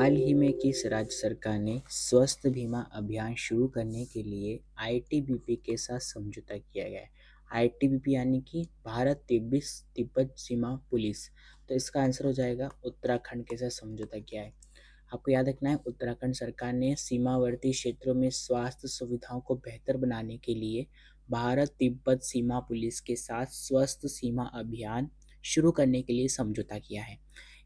हाल ही में किस राज्य सरकार ने स्वास्थ्य बीमा अभियान शुरू करने के लिए आईटीबीपी के साथ समझौता किया गया है? आईटीबीपी यानी कि भारत तिब्बत तिब्बत सीमा पुलिस। तो इसका आंसर हो जाएगा उत्तराखंड के साथ समझौता किया है। आपको याद रखना है, उत्तराखंड सरकार ने सीमावर्ती क्षेत्रों में स्वास्थ्य सुविधाओं को बेहतर बनाने के लिए भारत तिब्बत सीमा पुलिस के साथ स्वास्थ्य सीमा अभियान शुरू करने के लिए समझौता किया है।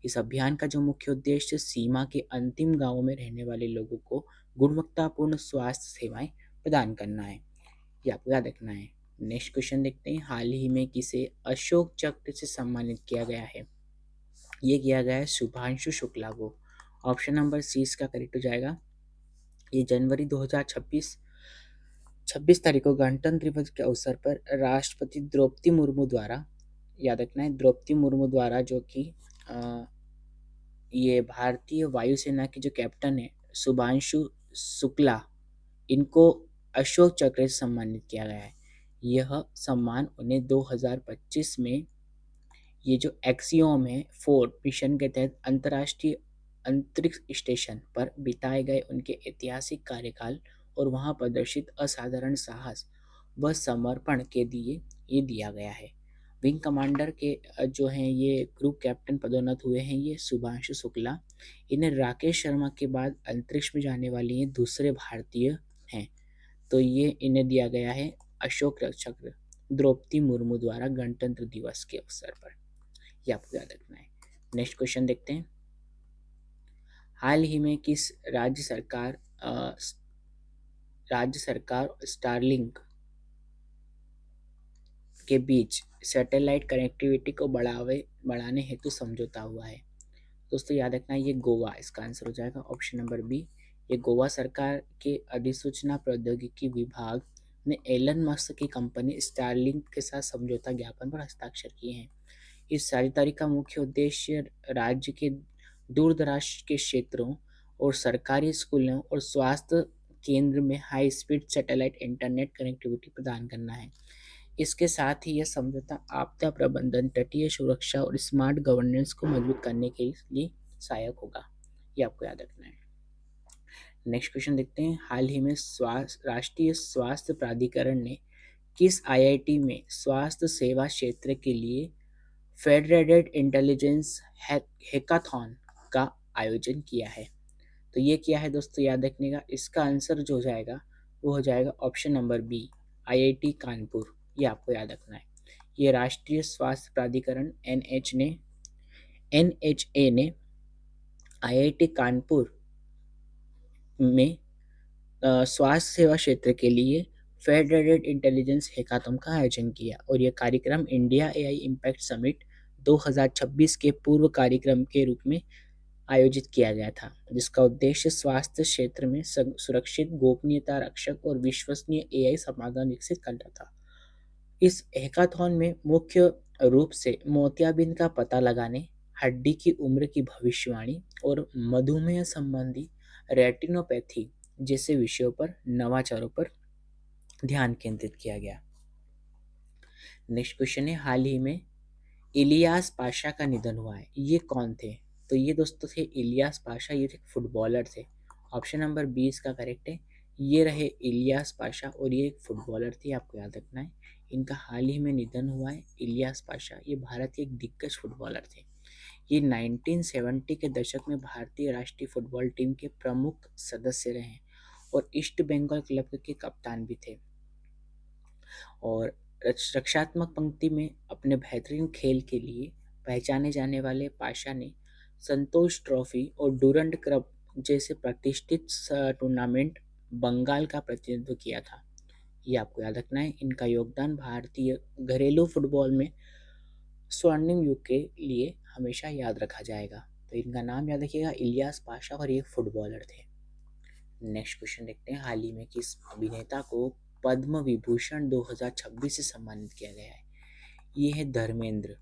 इस अभियान का जो मुख्य उद्देश्य सीमा के अंतिम गांवों में रहने वाले लोगों को गुणवत्तापूर्ण स्वास्थ्य सेवाएं प्रदान करना है। ये आपको याद रखना है। नेक्स्ट क्वेश्चन देखते हैं, हाल ही में किसे अशोक चक्र से सम्मानित किया गया है? ये किया गया है शुभांशु शुक्ला को। ऑप्शन नंबर सी इसका करेक्ट हो जाएगा। ये जनवरी 2026 26 तारीख को गणतंत्र दिवस के अवसर पर राष्ट्रपति द्रौपदी मुर्मू द्वारा, याद रखना है द्रौपदी मुर्मू द्वारा, जो कि ये भारतीय वायुसेना के जो कैप्टन है शुभांशु शुक्ला, इनको अशोक चक्र से सम्मानित किया गया है। यह सम्मान उन्हें 2025 में ये जो एक्सियोम है 4 मिशन के तहत अंतर्राष्ट्रीय अंतरिक्ष स्टेशन पर बिताए गए उनके ऐतिहासिक कार्यकाल और वहां प्रदर्शित असाधारण साहस व समर्पण के लिए ये दिया गया है। विंग कमांडर के जो हैं ये ग्रुप कैप्टन पदोन्नत हुए हैं ये शुभांशु शुक्ला। इन्हें राकेश शर्मा के बाद अंतरिक्ष में जाने वाली ये दूसरे भारतीय हैं। तो ये इन्हें दिया गया है अशोक चक्र द्रौपदी मुर्मू द्वारा गणतंत्र दिवस के अवसर पर। ये आपको याद रखना है। नेक्स्ट क्वेश्चन देखते हैं, हाल ही में किस राज्य सरकार स्टारलिंक के बीच सैटेलाइट कनेक्टिविटी को बढ़ाने हेतु समझौता हुआ है? दोस्तों याद रखना है, ये गोवा इसका आंसर हो जाएगा। ऑप्शन नंबर बी, ये गोवा सरकार के अधिसूचना प्रौद्योगिकी विभाग ने एलन मस्क की कंपनी स्टारलिंक के साथ समझौता ज्ञापन पर हस्ताक्षर किए हैं। इस साझेदारी का मुख्य उद्देश्य राज्य के दूर दराज के क्षेत्रों और सरकारी स्कूलों और स्वास्थ्य केंद्र में high speed satellite internet connectivity प्रदान करना है। इसके साथ ही यह समझौता आपदा प्रबंधन, तटीय सुरक्षा और स्मार्ट गवर्नेंस को मजबूत करने के लिए सहायक होगा। ये आपको याद रखना है। नेक्स्ट क्वेश्चन देखते हैं, हाल ही में राष्ट्रीय स्वास्थ्य प्राधिकरण ने किस आईआईटी में स्वास्थ्य सेवा क्षेत्र के लिए फेडरेटेड इंटेलिजेंस हैकाथॉन का आयोजन किया है? तो ये किया है दोस्तों, याद रखने का। इसका आंसर जो हो जाएगा वो हो जाएगा option number B, IIT Kanpur. ये आपको याद रखना है। ये राष्ट्रीय स्वास्थ्य प्राधिकरण एनएचए ने आईआईटी कानपुर में स्वास्थ्य सेवा क्षेत्र के लिए फेडरेटेड इंटेलिजेंस हैकाथॉन का आयोजन किया और यह कार्यक्रम इंडिया एआई इम्पैक्ट समिट 2026 के पूर्व कार्यक्रम के रूप में आयोजित किया गया था, जिसका उद्देश्य स्वास्थ्य क्षेत्र में सुरक्षित, गोपनीयता रक्षक और विश्वसनीय एआई समाधान विकसित करना था। इस हैकाथॉन में मुख्य रूप से मोतियाबिंद का पता लगाने, हड्डी की उम्र की भविष्यवाणी और मधुमेह संबंधी रेटिनोपैथी जैसे विषयों पर नवाचारों पर ध्यान केंद्रित किया गया। नेक्स्ट क्वेश्चन है, हाल ही में इलियास पाशा का निधन हुआ है। ये कौन थे? तो ये दोस्तों थे इलियास पाशा, ये एक फुटबॉलर थे। ऑप्शन नंबर 20 का करेक्ट है। ये रहे इलियास पाशा और ये एक फुटबॉलर थे, आपको याद रखना है। इनका हाल ही में निधन हुआ है। इलियास पाशा ये भारत के एक दिग्गज फुटबॉलर थे। ये 1970 के दशक में भारतीय राष्ट्रीय फुटबॉल टीम के प्रमुख सदस्य रहे और ईस्ट बंगाल क्लब के कप्तान भी थे। और रक्षात्मक पंक्ति में अपने बेहतरीन खेल के लिए पहचाने जाने वाले पाशा ने संतोष ट्रॉफी और डूरंड कप जैसे प्रतिष्ठित टूर्नामेंट बंगाल का प्रतिनिधित्व किया था। ये आपको याद रखना है। इनका योगदान भारतीय घरेलू फुटबॉल में स्वर्णिम युग के लिए हमेशा याद रखा जाएगा। तो इनका नाम याद रखिएगा, इलियास पाशा, और ये फुटबॉलर थे। नेक्स्ट क्वेश्चन देखते हैं, हाल ही में किस अभिनेता को पद्म विभूषण 2026 से सम्मानित किया गया है? ये है धर्मेंद्र।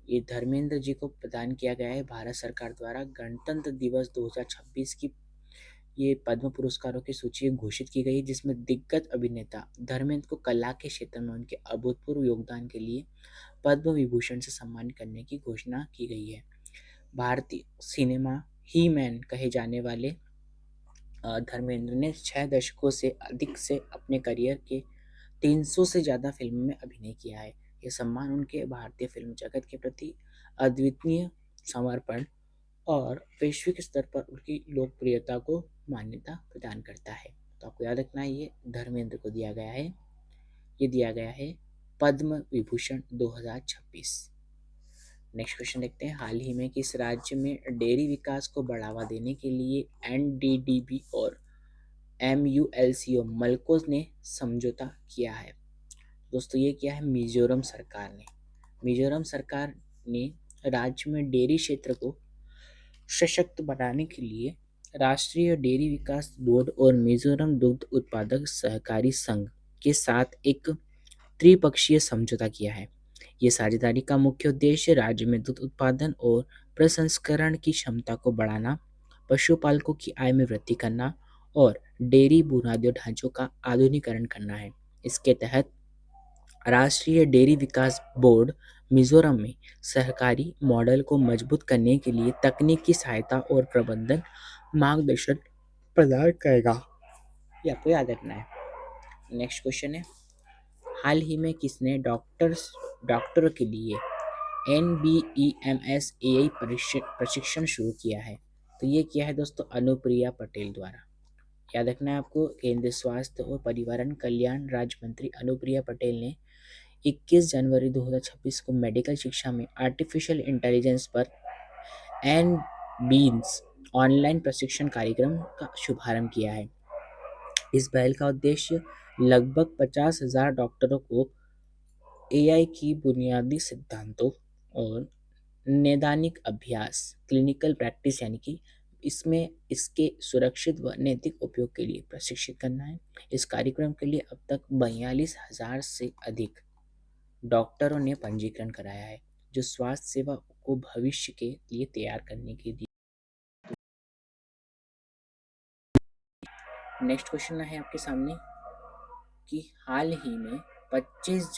ये धर्मेंद्र जी को प्रदान किया गया है भारत सरकार द्वारा। गणतंत्र दिवस 2026 की ये पद्म पुरस्कारों की सूची घोषित की गई, जिसमें दिग्गज अभिनेता धर्मेंद्र को कला के क्षेत्र में उनके अभूतपूर्व योगदान के लिए पद्म विभूषण से सम्मानित करने की घोषणा की गई है। भारतीय सिनेमा ही मैन कहे जाने वाले धर्मेंद्र ने 6 दशकों से अधिक से अपने करियर के 300 से ज़्यादा फिल्मों में अभिनय किया है। यह सम्मान उनके भारतीय फिल्म जगत के प्रति अद्वितीय समर्पण और वैश्विक स्तर पर उनकी लोकप्रियता को मान्यता प्रदान करता है। तो आपको याद रखना है ये धर्मेंद्र को दिया गया है, ये दिया गया है पद्म विभूषण 2026। नेक्स्ट क्वेश्चन देखते हैं, हाल ही में किस राज्य में डेयरी विकास को बढ़ावा देने के लिए एनडीडीबी और एमयूएलसीओ मल्को ने समझौता किया है? दोस्तों ये किया है मिजोरम सरकार ने। मिजोरम सरकार ने राज्य में डेयरी क्षेत्र को सशक्त बनाने के लिए राष्ट्रीय डेयरी विकास बोर्ड और मिजोरम दुग्ध उत्पादक सहकारी संघ के साथ एक त्रिपक्षीय समझौता किया है। ये साझेदारी का मुख्य उद्देश्य राज्य में दूध उत्पादन और प्रसंस्करण की क्षमता को बढ़ाना, पशुपालकों की आय में वृद्धि करना और डेयरी बुनियादी ढांचों का आधुनिकीकरण करना है। इसके तहत राष्ट्रीय डेयरी विकास बोर्ड मिजोरम में सहकारी मॉडल को मजबूत करने के लिए तकनीकी सहायता और प्रबंधन मार्गदर्शन प्रदान करेगा। ये आपको याद रखना है। नेक्स्ट क्वेश्चन है, हाल ही में किसने डॉक्टरों के लिए NBEMS प्रशिक्षण शुरू किया है? तो ये किया है दोस्तों अनुप्रिया पटेल द्वारा। याद रखना है आपको, केंद्रीय स्वास्थ्य और परिवार कल्याण राज्य मंत्री अनुप्रिया पटेल ने 21 जनवरी 2026 को मेडिकल शिक्षा में आर्टिफिशियल इंटेलिजेंस पर एन बीन्स ऑनलाइन प्रशिक्षण कार्यक्रम का शुभारंभ किया है। इस पहल का उद्देश्य लगभग 50,000 डॉक्टरों को AI की बुनियादी सिद्धांतों और नैदानिक अभ्यास क्लिनिकल प्रैक्टिस यानी कि इसमें इसके सुरक्षित व नैतिक उपयोग के लिए प्रशिक्षित करना है। इस कार्यक्रम के लिए अब तक 42,000 से अधिक डॉक्टरों ने पंजीकरण कराया है, जो स्वास्थ्य सेवा को भविष्य के लिए तैयार करने के लिए। नेक्स्ट क्वेश्चन है आपके सामने कि हाल ही में 25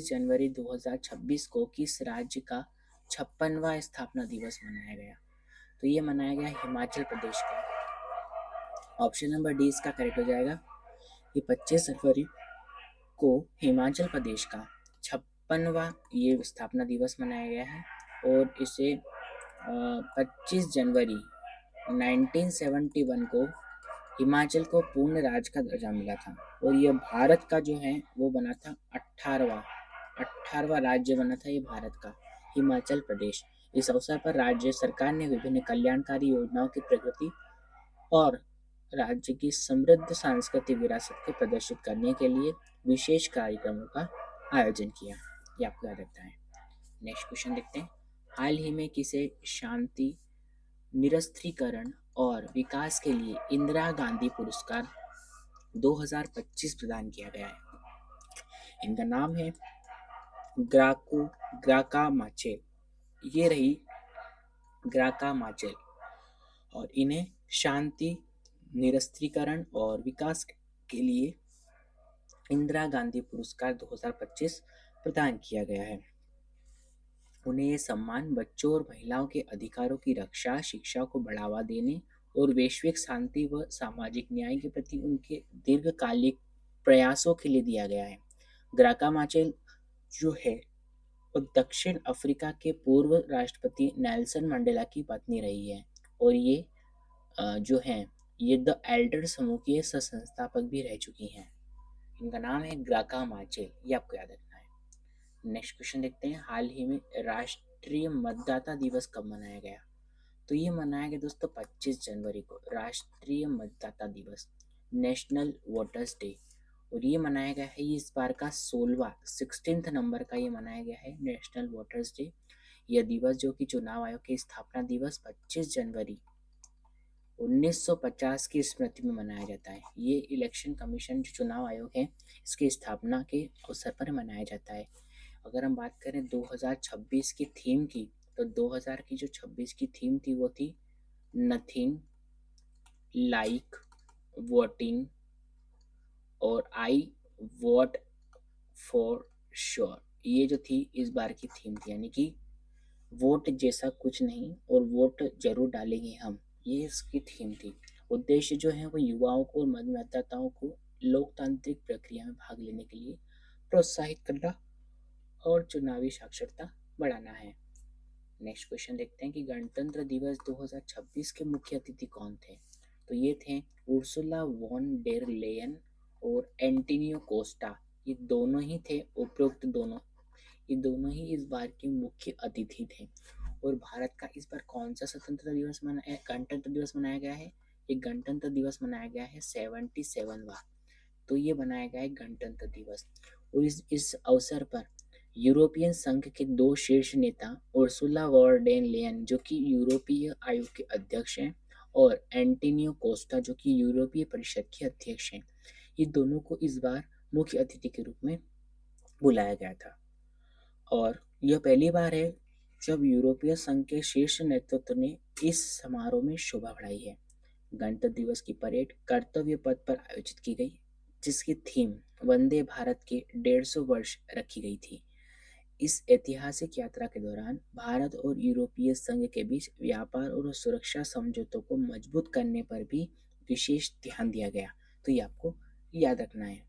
जनवरी 2026 को किस राज्य का 56वां स्थापना दिवस मनाया गया? तो ये मनाया गया हिमाचल प्रदेश का। ऑप्शन नंबर डी इसका करेक्ट हो जाएगा। ये 25 जनवरी को हिमाचल प्रदेश का 56वां ये स्थापना दिवस मनाया गया है और इसे 25 जनवरी 1971 को हिमाचल को पूर्ण राज्य का दर्जा मिला था और यह भारत का जो है वो बना था 18वां राज्य बना था ये भारत का, हिमाचल प्रदेश। इस अवसर पर राज्य सरकार ने विभिन्न कल्याणकारी योजनाओं की प्रगति और राज्य की समृद्ध सांस्कृतिक विरासत को प्रदर्शित करने के लिए विशेष कार्यक्रमों का आयोजन किया। ये आपको याद रखना है। नेक्स्ट क्वेश्चन देखते हैं, हाल ही में किसे शांति निरस्त्रीकरण और विकास के लिए इंदिरा गांधी पुरस्कार 2025 प्रदान किया गया है? इनका नाम है ग्राका माचेल। ये रही ग्राका माचेल और इन्हें शांति निरस्त्रीकरण और विकास के लिए इंदिरा गांधी पुरस्कार 2025 प्रदान किया गया है। उन्हें ये सम्मान बच्चों और महिलाओं के अधिकारों की रक्षा, शिक्षा को बढ़ावा देने और वैश्विक शांति व सामाजिक न्याय के प्रति उनके दीर्घकालिक प्रयासों के लिए दिया गया है। ग्राका माचेल जो है वो दक्षिण अफ्रीका के पूर्व राष्ट्रपति नेल्सन मंडेला की पत्नी रही है और ये जो हैं ये द एल्डर समूह की संस्थापक भी रह चुकी हैं। इनका नाम है ग्राका माचेल, ये आपको याद रखना है। नेक्स्ट क्वेश्चन देखते हैं, हाल ही में राष्ट्रीय मतदाता दिवस कब मनाया गया? तो ये मनाया गया दोस्तों 25 जनवरी को, राष्ट्रीय मतदाता दिवस, नेशनल वोटर्स डे। और ये मनाया गया है, ये इस बार का 16 नंबर का ये मनाया गया है नेशनल वोटर्स डे। यह दिवस जो कि चुनाव आयोग की स्थापना दिवस 25 जनवरी 1950 की स्मृति में मनाया जाता है। ये इलेक्शन कमीशन जो चुनाव आयोग है इसकी स्थापना के अवसर पर मनाया जाता है। अगर हम बात करें 2026 की थीम की, तो 2000 की जो 26 की थीम थी वो थी नथिंग लाइक वोटिंग और आई वोट फॉर श्योर। ये जो थी इस बार की थीम थी, यानी कि वोट जैसा कुछ नहीं और वोट जरूर डालेंगे हम, ये इसकी थीम थी। उद्देश्य जो है वो युवाओं को और मतदाताओं को लोकतांत्रिक प्रक्रिया में भाग लेने के लिए प्रोत्साहित करना और चुनावी साक्षरता बढ़ाना है। नेक्स्ट क्वेश्चन देखते हैं कि गणतंत्र दिवस 2026 के मुख्य अतिथि कौन थे। तो ये थे उर्सुला वॉन डेर लेयन और एंटोनियो कोस्टा। ये दोनों ही थे, उपरोक्त दोनों, ये दोनों ही इस बार के मुख्य अतिथि थे। और भारत का इस बार कौन सा स्वतंत्रता दिवस मनाया, गणतंत्र दिवस मनाया गया है? ये गणतंत्र दिवस मनाया गया है 77वां। तो ये बनाया गया है गणतंत्र दिवस। और इस अवसर पर यूरोपियन संघ के दो शीर्ष नेता उर्सुला वॉन डेर लेयन जो कि यूरोपीय आयोग के अध्यक्ष हैं, और एंटोनियो कोस्टा जो कि यूरोपीय परिषद के अध्यक्ष हैं, ये दोनों को इस बार मुख्य अतिथि के रूप में बुलाया गया था। और यह पहली बार है जब यूरोपीय संघ के शीर्ष नेतृत्व ने इस समारोह में शोभा बढ़ाई है। गणतंत्र दिवस की परेड कर्तव्य पथ पर आयोजित की गई, जिसकी थीम वंदे भारत के 150 वर्ष रखी गई थी। इस ऐतिहासिक यात्रा के दौरान भारत और यूरोपीय संघ के बीच व्यापार और सुरक्षा समझौतों को मजबूत करने पर भी विशेष ध्यान दिया गया। तो ये आपको याद रखना है।